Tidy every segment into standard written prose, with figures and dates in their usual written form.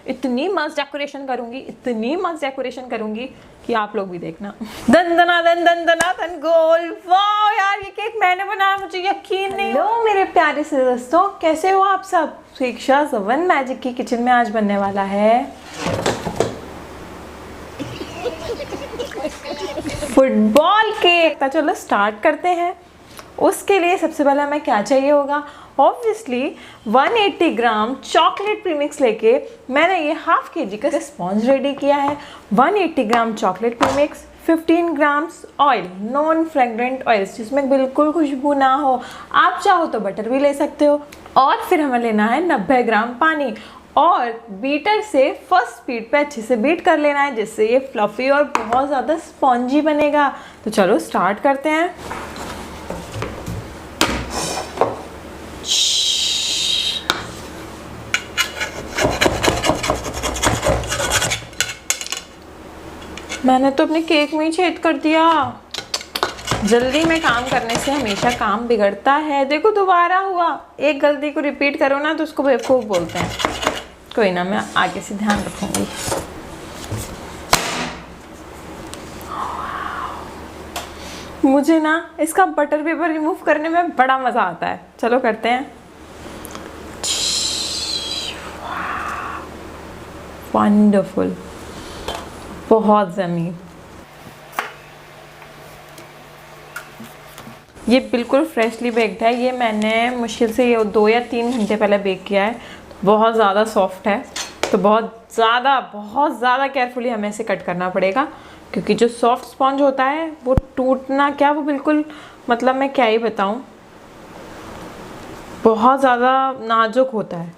इतनी मस्त डेकोरेशन करूंगी, इतनी मस्त डेकोरेशन करूंगी कि आप लोग भी देखना। दन दना दन दन दना दन गोल। वाह यार, ये केक मैंने बनाया, मुझे यकीन नहीं। हेलो मेरे प्यारे से दोस्तों, कैसे हो आप सब? स्वेक्षा वन मैजिक की किचन में आज बनने वाला है फुटबॉल केक। तो चलो स्टार्ट करते हैं। उसके लिए सबसे पहले हमें क्या चाहिए होगा? ऑब्वियसली 180 ग्राम चॉकलेट प्रीमिक्स लेके मैंने ये हाफ केजी का स्पॉन्ज रेडी किया है। 180 gram chocolate premix, 15 grams oil, non fragrant oils जिसमें बिल्कुल खुशबू ना हो। आप चाहो तो बटर भी ले सकते हो। और फिर हमें लेना है 90 ग्राम पानी और बीटर से फर्स्ट स्पीड पे अच्छे से बीट कर लेना है, जिससे ये फ्लफी और बहुत ज़्यादा स्पॉन्जी बनेगा। तो चलो स्टार्ट करते हैं। मैंने तो अपने केक में ही छेद कर दिया। जल्दी में काम करने से हमेशा काम बिगड़ता है। देखो दोबारा हुआ। एक गलती को रिपीट करो ना तो उसको बेवकूफ़ बोलते हैं। कोई ना, मैं आगे से ध्यान रखूंगी। मुझे ना इसका बटर पेपर रिमूव करने में बड़ा मज़ा आता है। चलो करते हैं। वंडरफुल, बहुत ज़मी। ये बिल्कुल फ्रेशली बेक्ड है। ये मैंने मुश्किल से ये 2 या 3 घंटे पहले बेक किया है। बहुत ज़्यादा सॉफ्ट है, तो बहुत ज़्यादा केयरफुली हमें इसे कट करना पड़ेगा, क्योंकि जो सॉफ्ट स्पॉन्ज होता है वो टूटना क्या, वो बिल्कुल मतलब मैं क्या ही बताऊँ, बहुत ज़्यादा नाजुक होता है।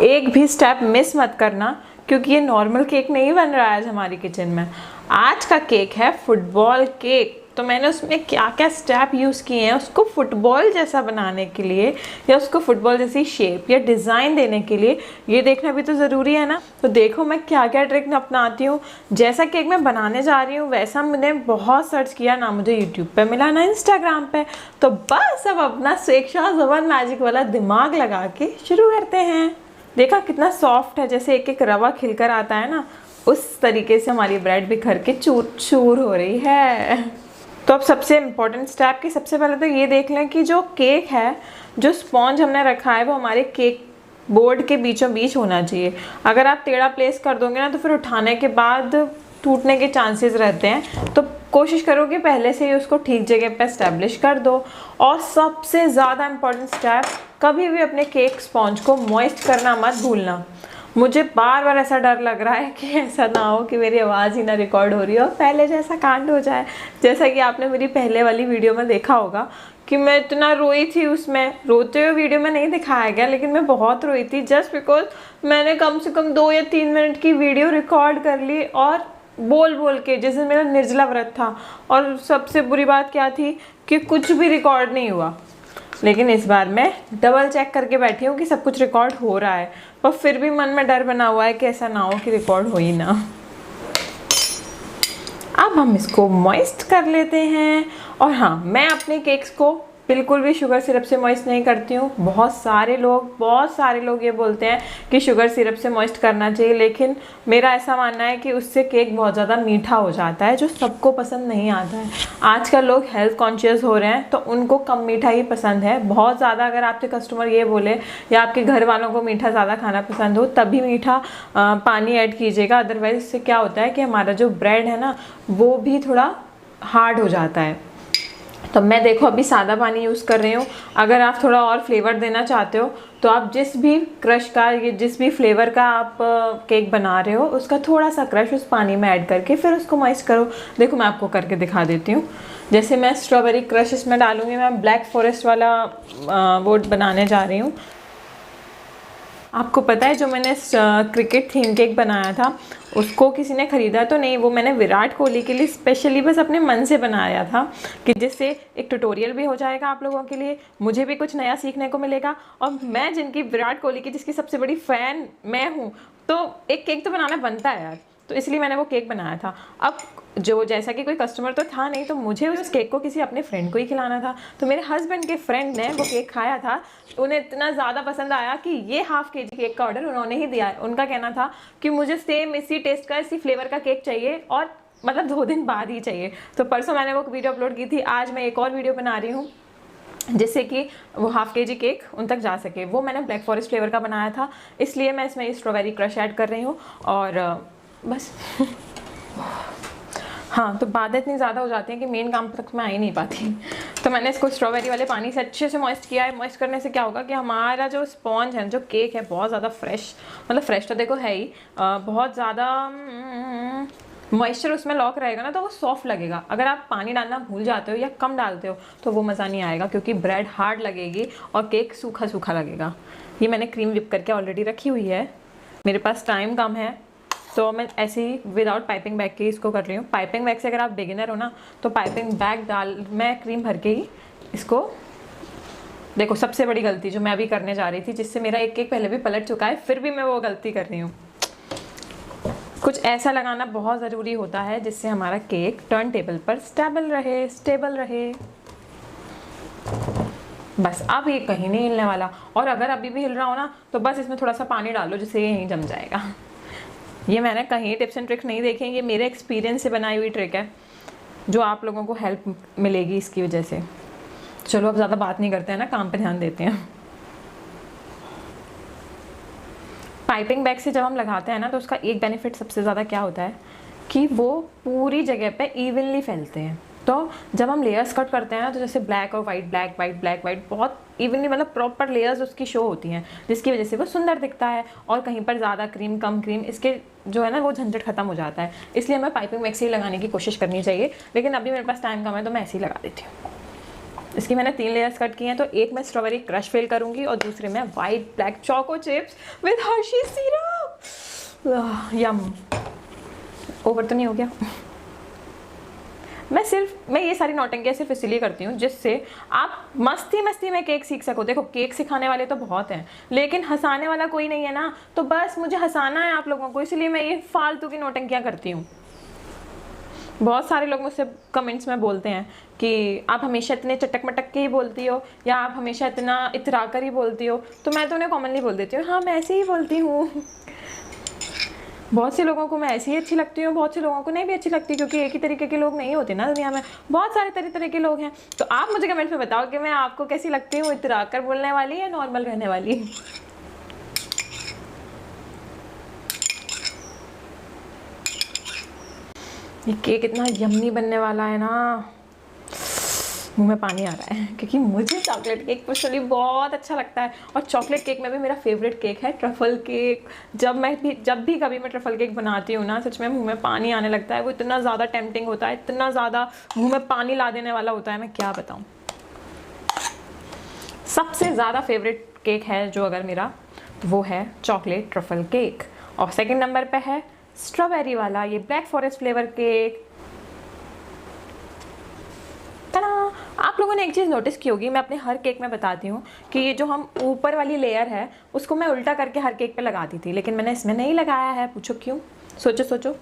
एक भी स्टेप मिस मत करना, क्योंकि ये नॉर्मल केक नहीं बन रहा है आज हमारी किचन में। आज का केक है फुटबॉल केक। तो मैंने उसमें क्या क्या स्टेप यूज़ किए हैं उसको फुटबॉल जैसा बनाने के लिए, या उसको फुटबॉल जैसी शेप या डिज़ाइन देने के लिए, ये देखना भी तो ज़रूरी है ना। तो देखो मैं क्या क्या ट्रिक अपनाती हूँ। जैसा केक मैं बनाने जा रही हूँ वैसा मैंने बहुत सर्च किया, ना मुझे यूट्यूब पे मिला ना इंस्टाग्राम पे। तो बस अब अपना स्वेक्षा वन मैजिक वाला दिमाग लगा के शुरू करते हैं। देखा कितना सॉफ्ट है, जैसे एक एक रवा खिलकर आता है ना, उस तरीके से हमारी ब्रेड बिखर के चूर चूर हो रही है। तो अब सबसे इम्पॉर्टेंट स्टेप की सबसे पहले तो ये देख लें कि जो केक है, जो स्पॉन्ज हमने रखा है वो हमारे केक बोर्ड के बीचों बीच होना चाहिए। अगर आप टेढ़ा प्लेस कर दोगे ना तो फिर उठाने के बाद टूटने के चांसेस रहते हैं। तो कोशिश करो कि पहले से ही उसको ठीक जगह पे एस्टेब्लिश कर दो। और सबसे ज़्यादा इम्पॉर्टेंट स्टेप, कभी भी अपने केक स्पॉन्ज को मॉइस्ट करना मत भूलना। मुझे बार बार ऐसा डर लग रहा है कि ऐसा ना हो कि मेरी आवाज़ ही ना रिकॉर्ड हो रही हो, पहले जैसा कांड हो जाए। जैसा कि आपने मेरी पहले वाली वीडियो में देखा होगा कि मैं इतना रोई थी। उसमें रोते हुए वीडियो में नहीं दिखाया गया, लेकिन मैं बहुत रोई थी जस्ट बिकॉज मैंने कम से कम 2 या 3 मिनट की वीडियो रिकॉर्ड कर ली, और बोल बोल के, जैसे मेरा निर्जला व्रत था। और सबसे बुरी बात क्या थी कि कुछ भी रिकॉर्ड नहीं हुआ। लेकिन इस बार मैं डबल चेक करके बैठी हूँ कि सब कुछ रिकॉर्ड हो रहा है, पर फिर भी मन में डर बना हुआ है कि ऐसा ना हो कि रिकॉर्ड हो ही ना। अब हम इसको मॉइस्ट कर लेते हैं। और हाँ, मैं अपने केक्स को बिल्कुल भी शुगर सिरप से मॉइस्ट नहीं करती हूँ। बहुत सारे लोग ये बोलते हैं कि शुगर सिरप से मॉइस्ट करना चाहिए, लेकिन मेरा ऐसा मानना है कि उससे केक बहुत ज़्यादा मीठा हो जाता है, जो सबको पसंद नहीं आता है। आजकल लोग हेल्थ कॉन्शियस हो रहे हैं, तो उनको कम मीठा ही पसंद है। बहुत ज़्यादा अगर आपके कस्टमर ये बोले या आपके घर वालों को मीठा ज़्यादा खाना पसंद हो, तभी मीठा पानी ऐड कीजिएगा। अदरवाइज इससे क्या होता है कि हमारा जो ब्रेड है ना, वो भी थोड़ा हार्ड हो जाता है। तो मैं देखो अभी सादा पानी यूज़ कर रही हूँ। अगर आप थोड़ा और फ्लेवर देना चाहते हो तो आप जिस भी क्रश का, ये जिस भी फ्लेवर का आप केक बना रहे हो, उसका थोड़ा सा क्रश उस पानी में ऐड करके फिर उसको मॉइस्ट करो। देखो मैं आपको करके दिखा देती हूँ। जैसे मैं स्ट्रॉबेरी क्रश इसमें डालूँगी, मैं ब्लैक फॉरेस्ट वाला वो बनाने जा रही हूँ। आपको पता है जो मैंने क्रिकेट थीम केक बनाया था, उसको किसी ने ख़रीदा तो नहीं, वो मैंने विराट कोहली के लिए स्पेशली बस अपने मन से बनाया था, कि जिससे एक ट्यूटोरियल भी हो जाएगा आप लोगों के लिए, मुझे भी कुछ नया सीखने को मिलेगा। और मैं जिनकी विराट कोहली की जिसकी सबसे बड़ी फ़ैन मैं हूँ, तो एक केक तो बनाना बनता है यार। तो इसलिए मैंने वो केक बनाया था। अब जो जैसा कि कोई कस्टमर तो था नहीं, तो मुझे उस केक को किसी अपने फ्रेंड को ही खिलाना था। तो मेरे हस्बैंड के फ्रेंड ने वो केक खाया था, उन्हें इतना ज़्यादा पसंद आया कि ये हाफ केजी केक का ऑर्डर उन्होंने ही दिया है। उनका कहना था कि मुझे सेम इसी टेस्ट का, इसी फ्लेवर का केक चाहिए, और मतलब 2 दिन बाद ही चाहिए। तो परसों मैंने वो वीडियो अपलोड की थी, आज मैं एक और वीडियो बना रही हूँ जिससे कि वो हाफ केजी केक उन तक जा सके। वो मैंने ब्लैक फॉरेस्ट फ्लेवर का बनाया था, इसलिए मैं इसमें स्ट्रॉबेरी क्रश ऐड कर रही हूँ। और बस हाँ, तो बातें इतनी ज़्यादा हो जाती हैं कि मेन काम तक मैं आ ही नहीं पाती। तो मैंने इसको स्ट्रॉबेरी वाले पानी से अच्छे से मॉइस्ट किया है। मॉइस्ट करने से क्या होगा कि हमारा जो स्पॉन्ज है, जो केक है, बहुत ज़्यादा फ्रेश, मतलब फ्रेश तो देखो है ही, बहुत ज़्यादा मॉइस्चर उसमें लॉक रहेगा ना, तो वो सॉफ्ट लगेगा। अगर आप पानी डालना भूल जाते हो या कम डालते हो तो वो मज़ा नहीं आएगा, क्योंकि ब्रेड हार्ड लगेगी और केक सूखा सूखा लगेगा। ये मैंने क्रीम विप करके ऑलरेडी रखी हुई है, मेरे पास टाइम कम है, तो मैं ऐसे ही विदाउट पाइपिंग बैग के इसको कर रही हूँ। पाइपिंग बैग से अगर आप बिगिनर हो ना, तो पाइपिंग बैग मैं क्रीम भर के ही इसको, देखो सबसे बड़ी गलती जो मैं अभी करने जा रही थी, जिससे मेरा एक केक पहले भी पलट चुका है, फिर भी मैं वो गलती कर रही हूँ। कुछ ऐसा लगाना बहुत ज़रूरी होता है जिससे हमारा केक टर्न टेबल पर स्टेबल रहे। बस अब ये कहीं नहीं हिलने वाला, और अगर अभी भी हिल रहा हो ना, तो बस इसमें थोड़ा सा पानी डाल लो जिससे ये यहीं जम जाएगा। ये मैंने कहीं टिप्स एंड ट्रिक्स नहीं देखे, ये मेरे एक्सपीरियंस से बनाई हुई ट्रिक है, जो आप लोगों को हेल्प मिलेगी इसकी वजह से। चलो अब ज़्यादा बात नहीं करते हैं ना, काम पे ध्यान देते हैं। पाइपिंग बैग से जब हम लगाते हैं ना, तो उसका एक बेनिफिट सबसे ज़्यादा क्या होता है कि वो पूरी जगह पे इवनली फैलते हैं। तो जब हम लेयर्स कट करते हैं ना, तो जैसे ब्लैक और वाइट, ब्लैक वाइट बहुत इवनली, मतलब प्रॉपर लेयर्स उसकी शो होती हैं, जिसकी वजह से वो सुंदर दिखता है। और कहीं पर ज़्यादा क्रीम कम क्रीम, इसके जो है ना वो झंझट खत्म हो जाता है। इसलिए हमें पाइपिंग बैग से ही लगाने की कोशिश करनी चाहिए, लेकिन अभी मेरे पास टाइम कम है तो मैं ऐसे ही लगा देती हूँ। इसकी मैंने 3 लेयर्स कट किए हैं, तो एक मैं स्ट्रॉबेरी क्रश फिल करूँगी और दूसरे में white black choco chips with Hershey's syrup. Yum. Over तो नहीं हो गया? मैं ये सारी नौटंकियाँ सिर्फ इसीलिए करती हूँ जिससे आप मस्ती में केक सीख सको। देखो केक सिखाने वाले तो बहुत हैं, लेकिन हंसाने वाला कोई नहीं है ना, तो बस मुझे हंसाना है आप लोगों को, इसलिए मैं ये फालतू की नौटंकियाँ करती हूँ। बहुत सारे लोग मुझसे कमेंट्स में बोलते हैं कि आप हमेशा इतने चटक मटक के ही बोलती हो, या आप हमेशा इतना इतरा कर ही बोलती हो। तो मैं तो उन्हें कॉमनली बोल देती हूँ, हाँ मैं ऐसे ही बोलती हूँ। बहुत से लोगों को मैं ऐसी ही अच्छी लगती हूँ, बहुत से लोगों को नहीं भी अच्छी लगती, क्योंकि एक ही तरीके के लोग नहीं होते ना दुनिया में, बहुत सारे तरह के लोग हैं। तो आप मुझे कमेंट में बताओ कि मैं आपको कैसी लगती हूँ, इतरा कर बोलने वाली या नॉर्मल रहने वाली। ये केक इतना यम्मी बनने वाला है ना, मुंह में पानी आ रहा है, क्योंकि मुझे चॉकलेट केक पर्सनली बहुत अच्छा लगता है। और चॉकलेट केक में भी मेरा फेवरेट केक है ट्रफल केक। जब भी कभी मैं ट्रफल केक बनाती हूँ ना, सच में मुंह में पानी आने लगता है। वो इतना ज़्यादा टेम्पटिंग होता है, इतना ज़्यादा मुंह में पानी ला देने वाला होता है, मैं क्या बताऊँ। सबसे ज़्यादा फेवरेट केक है जो अगर मेरा, वो है चॉकलेट ट्रफल केक, और सेकेंड नंबर पर है स्ट्रॉबेरी वाला ये ब्लैक फॉरेस्ट फ्लेवर केक। आप लोगों ने एक चीज़ नोटिस की होगी, मैं अपने हर केक में बताती हूँ कि ये जो हम ऊपर वाली लेयर है उसको मैं उल्टा करके हर केक पे लगाती थी, लेकिन मैंने इसमें नहीं लगाया है। पूछो क्यों? सोचो।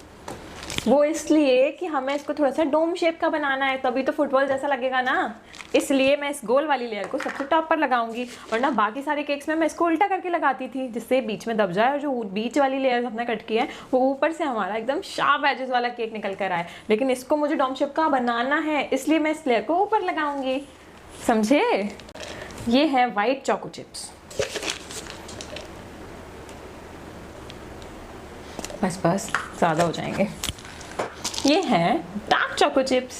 वो इसलिए कि हमें इसको थोड़ा सा डोम शेप का बनाना है, तभी तो फुटबॉल जैसा लगेगा ना। इसलिए मैं इस गोल वाली लेयर को सबसे टॉप पर लगाऊंगी, वरना बाकी सारे केक्स में मैं इसको उल्टा करके लगाती थी, जिससे बीच में दब जाए, और जो बीच वाली लेयर हमने कट की है वो ऊपर से हमारा एकदम शार्प एजेस वाला केक निकल कर आए। लेकिन इसको मुझे डोम शेप का बनाना है, इसलिए मैं इस लेयर को ऊपर लगाऊंगी, समझे? ये है वाइट चोको चिप्स। बस ज़्यादा हो जाएंगे। ये है डार्क चोको चिप्स।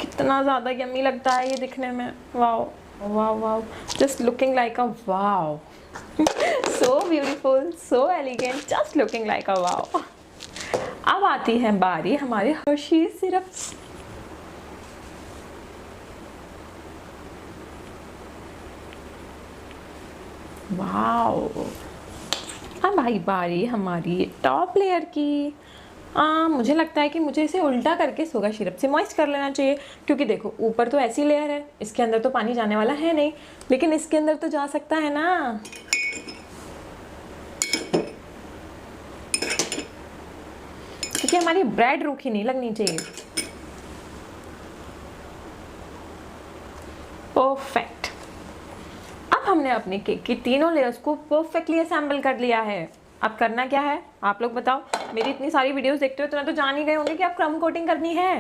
कितना ज़्यादा यम्मी लगता है ये दिखने में। Wow, just looking like a wow. So beautiful, so elegant, just looking like a wow. अब आती है बारी हमारे हर्शीज सिरप्स। वाओ, अब आई बारी हमारी टॉप लेयर की। मुझे लगता है कि मुझे इसे उल्टा करके शुगर सिरप से मॉइस्ट कर लेना चाहिए, क्योंकि देखो ऊपर तो ऐसी लेयर है, इसके अंदर तो पानी जाने वाला है नहीं, लेकिन इसके अंदर तो जा सकता है ना। हमारी ब्रेड रूखी नहीं लगनी चाहिए। परफेक्ट। अब हमने अपने केक की तीनों लेयर्स को परफेक्टली असेंबल कर लिया है। अब करना क्या है आप लोग बताओ। मेरी इतनी सारी वीडियोस देखते हो तो ना तो जान ही गए होंगे कि अब क्रम कोटिंग करनी है।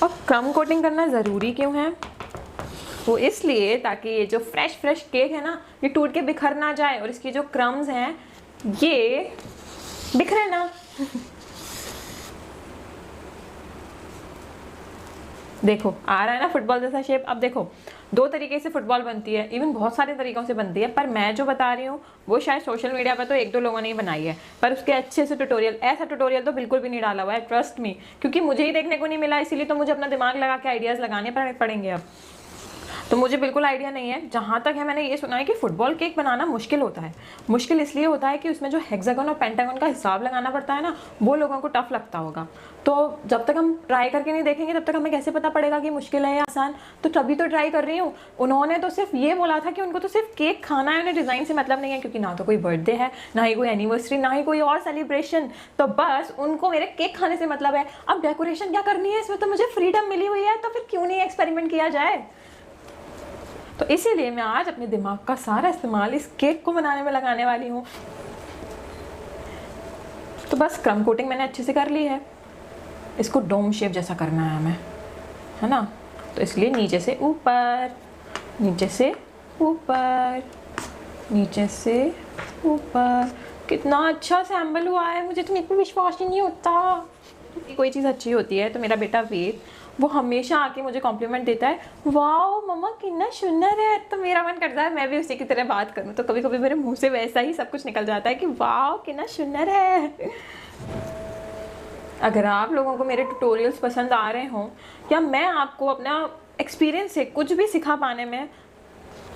और क्रम कोटिंग करना ज़रूरी क्यों है? वो इसलिए ताकि ये जो फ्रेश केक है ना, ये टूट के बिखर ना जाए और इसकी जो क्रम्स हैं ये बिखरे ना। देखो आ रहा है ना फुटबॉल जैसा शेप। अब देखो 2 तरीके से फुटबॉल बनती है, इवन बहुत सारे तरीकों से बनती है, पर मैं जो बता रही हूँ वो शायद सोशल मीडिया पर तो 1-2 लोगों ने ही बनाई है, पर उसके अच्छे से ट्यूटोरियल, ऐसा ट्यूटोरियल तो बिल्कुल भी नहीं डाला हुआ है, ट्रस्ट मी, क्योंकि मुझे ही देखने को नहीं मिला, इसीलिए तो मुझे अपना दिमाग लगा के आइडियाज़ लगाने पड़ेंगे। अब तो मुझे बिल्कुल आइडिया नहीं है। जहाँ तक है मैंने ये सुना है कि फुटबॉल केक बनाना मुश्किल होता है। मुश्किल इसलिए होता है कि उसमें जो हेक्सागन और पेंटागन का हिसाब लगाना पड़ता है ना, वो लोगों को टफ लगता होगा। तो जब तक हम ट्राई करके नहीं देखेंगे तब तक हमें कैसे पता पड़ेगा कि मुश्किल है या आसान। तो तभी तो ट्राई कर रही हूँ। उन्होंने तो सिर्फ ये बोला था कि उनको तो सिर्फ केक खाना है, उन्हें डिज़ाइन से मतलब नहीं है, क्योंकि ना तो कोई बर्थडे है, ना ही कोई एनिवर्सरी, ना ही कोई और सेलिब्रेशन। तो बस उनको मेरे केक खाने से मतलब है। अब डेकोरेशन क्या करनी है, इसमें तो मुझे फ्रीडम मिली हुई है, तो फिर क्यों नहीं एक्सपेरिमेंट किया जाए। तो इसीलिए मैं आज अपने दिमाग का सारा इस्तेमाल इस केक को बनाने में लगाने वाली हूँ। तो बस क्रम कोटिंग मैंने अच्छे से कर ली है। इसको डोम शेप जैसा करना है हमें, है ना। तो इसलिए नीचे से ऊपर, नीचे से ऊपर, नीचे से ऊपर। कितना अच्छा असेंबल हुआ है, मुझे तो मेरे पे विश्वास ही नहीं होता। कोई चीज़ अच्छी होती है तो मेरा बेटा वेद वो हमेशा आके मुझे कॉम्प्लीमेंट देता है, वाओ मम्मा कितना सुंदर है। तो मेरा मन करता है मैं भी उसी की तरह बात करूँ। तो कभी कभी मेरे मुंह से वैसा ही सब कुछ निकल जाता है कि वाओ कितना सुंदर है। अगर आप लोगों को मेरे ट्यूटोरियल्स पसंद आ रहे हों या मैं आपको अपना एक्सपीरियंस से कुछ भी सिखा पाने में,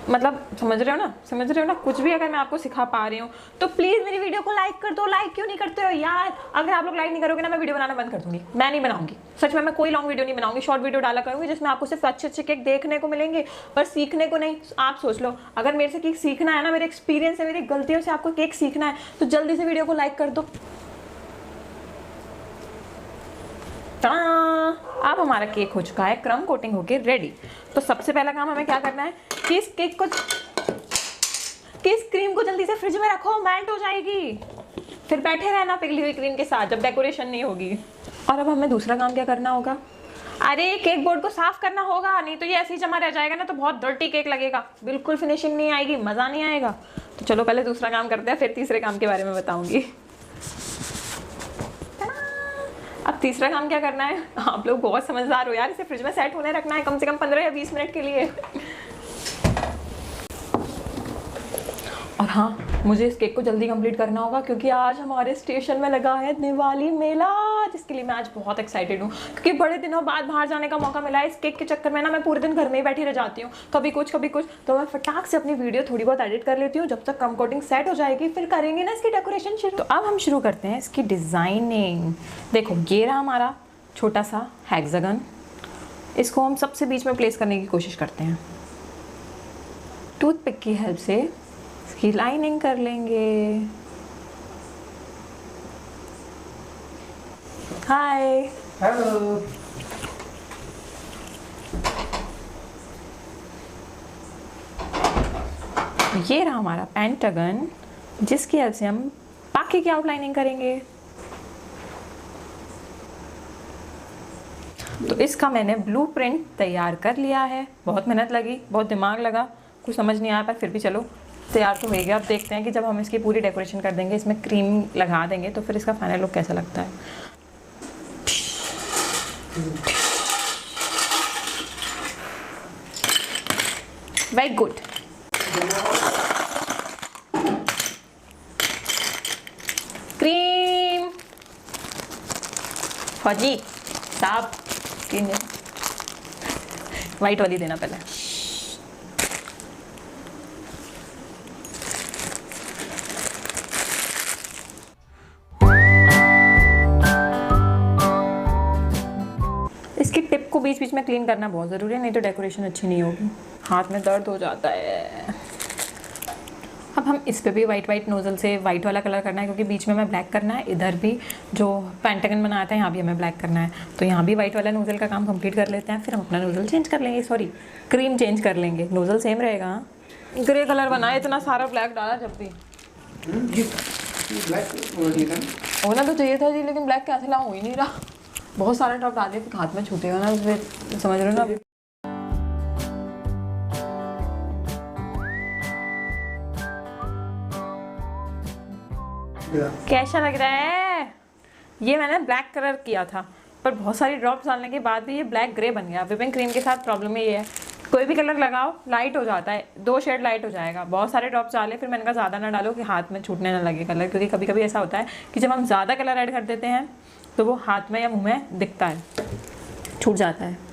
मतलब समझ रहे हो ना, कुछ भी अगर मैं आपको सिखा पा रही हूँ तो प्लीज़ मेरी वीडियो को लाइक कर दो। लाइक क्यों नहीं करते हो यार? अगर आप लोग लाइक नहीं करोगे ना, मैं वीडियो बनाना बंद कर दूंगी। मैं नहीं बनाऊंगी, सच में मैं कोई लॉन्ग वीडियो नहीं बनाऊंगी, शॉर्ट वीडियो डाला करूंगी जिसमें आपको सिर्फ अच्छे केक देखने को मिलेंगे, पर सीखने को नहीं। आप सोच लो, अगर मेरे से केक सीखना है ना, मेरे एक्सपीरियंस से, मेरी गलतियों से आपको केक सीखना है, तो जल्दी से वीडियो को लाइक कर दो। अब हमारा केक हो चुका है क्रम कोटिंग होके रेडी। तो सबसे पहला काम हमें क्या करना है कि इस केक को, कि इस क्रीम को जल्दी से फ्रिज में रखो, मेल्ट हो जाएगी। फिर बैठे रहना पिघली हुई क्रीम के साथ जब डेकोरेशन नहीं होगी। और अब हमें दूसरा काम क्या करना होगा? अरे केक बोर्ड को साफ करना होगा, नहीं तो ये ऐसे ही जमा रह जाएगा ना, तो बहुत डर्टी केक लगेगा, बिल्कुल फिनिशिंग नहीं आएगी, मज़ा नहीं आएगा। तो चलो पहले दूसरा काम करते हैं, फिर तीसरे काम के बारे में बताऊंगी। अब तीसरा काम क्या करना है? आप लोग बहुत समझदार हो यार, इसे फ्रिज में सेट होने रखना है कम से कम 15 या 20 मिनट के लिए। और हाँ, मुझे इस केक को जल्दी कंप्लीट करना होगा क्योंकि आज हमारे स्टेशन में लगा है दिवाली मेला, जिसके लिए मैं आज बहुत एक्साइटेड हूँ, क्योंकि बड़े दिनों बाद बाहर जाने का मौका मिला है। इस केक के चक्कर में ना मैं पूरे दिन घर में ही बैठी रह जाती हूँ, कभी कुछ कभी कुछ। तो मैं फटाक से अपनी वीडियो थोड़ी बहुत एडिट कर लेती हूँ, जब तक क्रम कोटिंग सेट हो जाएगी फिर करेंगे ना इसकी डेकोरेशन शुरू। तो अब हम शुरू करते हैं इसकी डिज़ाइनिंग। देखो ये रहा हमारा छोटा सा हेक्सागन, इसको हम सबसे बीच में प्लेस करने की कोशिश करते हैं। टूथपिक की हेल्प से इसकी लाइनिंग कर लेंगे। हाय, हेलो। ये रहा हमारा पेंटागन, जिसकी हेल्प से हम बाकी की आउटलाइनिंग करेंगे। तो इसका मैंने ब्लूप्रिंट तैयार कर लिया है। बहुत मेहनत लगी, बहुत दिमाग लगा, कुछ समझ नहीं आया, पर फिर भी चलो तैयार तो हो गया। अब देखते हैं कि जब हम इसकी पूरी डेकोरेशन कर देंगे, इसमें क्रीम लगा देंगे, तो फिर इसका फाइनल लुक कैसा लगता है। Very good. क्रीम फौजी साहब, स्किन वाइट वाली देना पहले। इसकी टिप को बीच बीच में क्लीन करना बहुत ज़रूरी है, नहीं तो डेकोरेशन अच्छी नहीं होगी। हाथ में दर्द हो जाता है। अब हम इस पे भी वाइट नोजल से वाइट वाला कलर करना है, क्योंकि बीच में हमें ब्लैक करना है। इधर भी जो पेंटागन बनाया था यहाँ भी हमें ब्लैक करना है, तो यहाँ भी वाइट वाला नोजल का काम कंप्लीट कर लेते हैं। फिर हम अपना नोजल चेंज कर लेंगे, सॉरी क्रीम चेंज कर लेंगे, नोजल सेम रहेगा। ग्रे कलर बनाए, इतना सारा ब्लैक डाला जब भी होना तो चाहिए था जी, लेकिन ब्लैक कैसे लाऊं, हो ही नहीं रहा। बहुत सारे ड्रॉप डाले फिर हाथ में छूटेगा ना, फिर समझ रहे हो ना। कैसा लग रहा है? ये मैंने ब्लैक कलर किया था, पर बहुत सारी ड्रॉप्स डालने के बाद भी ये ब्लैक ग्रे बन गया। व्हिपिंग क्रीम के साथ प्रॉब्लम ये है, कोई भी कलर लगाओ लाइट हो जाता है, 2 शेड लाइट हो जाएगा। बहुत सारे ड्रॉप्स डाले, फिर मैंने कहा ज़्यादा ना डालो कि हाथ में छूटने ना लगे कलर, क्योंकि कभी कभी ऐसा होता है कि जब हम ज़्यादा कलर ऐड कर देते हैं तो वो हाथ में या मुँह में दिखता है, छूट जाता है।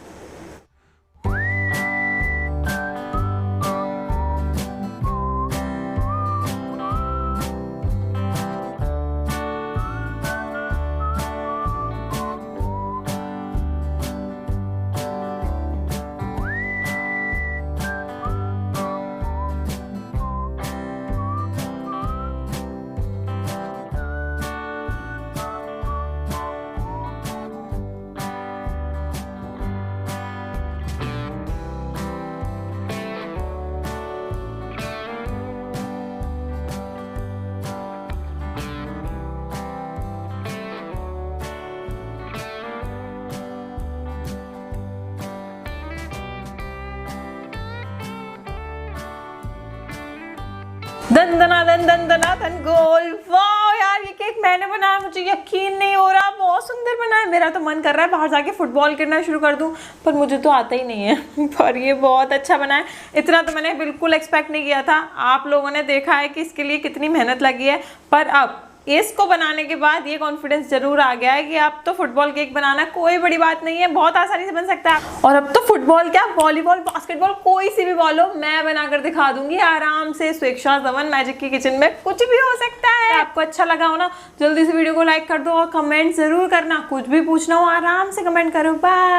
दन दना दन दन दना दन गोल। वाह यार, ये केक मैंने बनाया, मुझे यकीन नहीं हो रहा, बहुत सुंदर बना है। मेरा तो मन कर रहा है बाहर जाके फुटबॉल खेलना शुरू कर दूं, पर मुझे तो आता ही नहीं है। पर ये बहुत अच्छा बना है, इतना तो मैंने बिल्कुल एक्सपेक्ट नहीं किया था। आप लोगों ने देखा है कि इसके लिए कितनी मेहनत लगी है, पर अब इसको बनाने के बाद ये कॉन्फिडेंस जरूर आ गया है कि अब तो फुटबॉल केक बनाना कोई बड़ी बात नहीं है, बहुत आसानी से बन सकता है। और अब तो फुटबॉल क्या, वॉलीबॉल, बास्केटबॉल, कोई सी भी बॉल हो मैं बनाकर दिखा दूंगी आराम से। स्वेक्षा धवन मैजिक की किचन में कुछ भी हो सकता है। आपको अच्छा लगा हो ना, जल्दी से वीडियो को लाइक कर दो और कमेंट जरूर करना। कुछ भी पूछना हो आराम से कमेंट करो। बाय।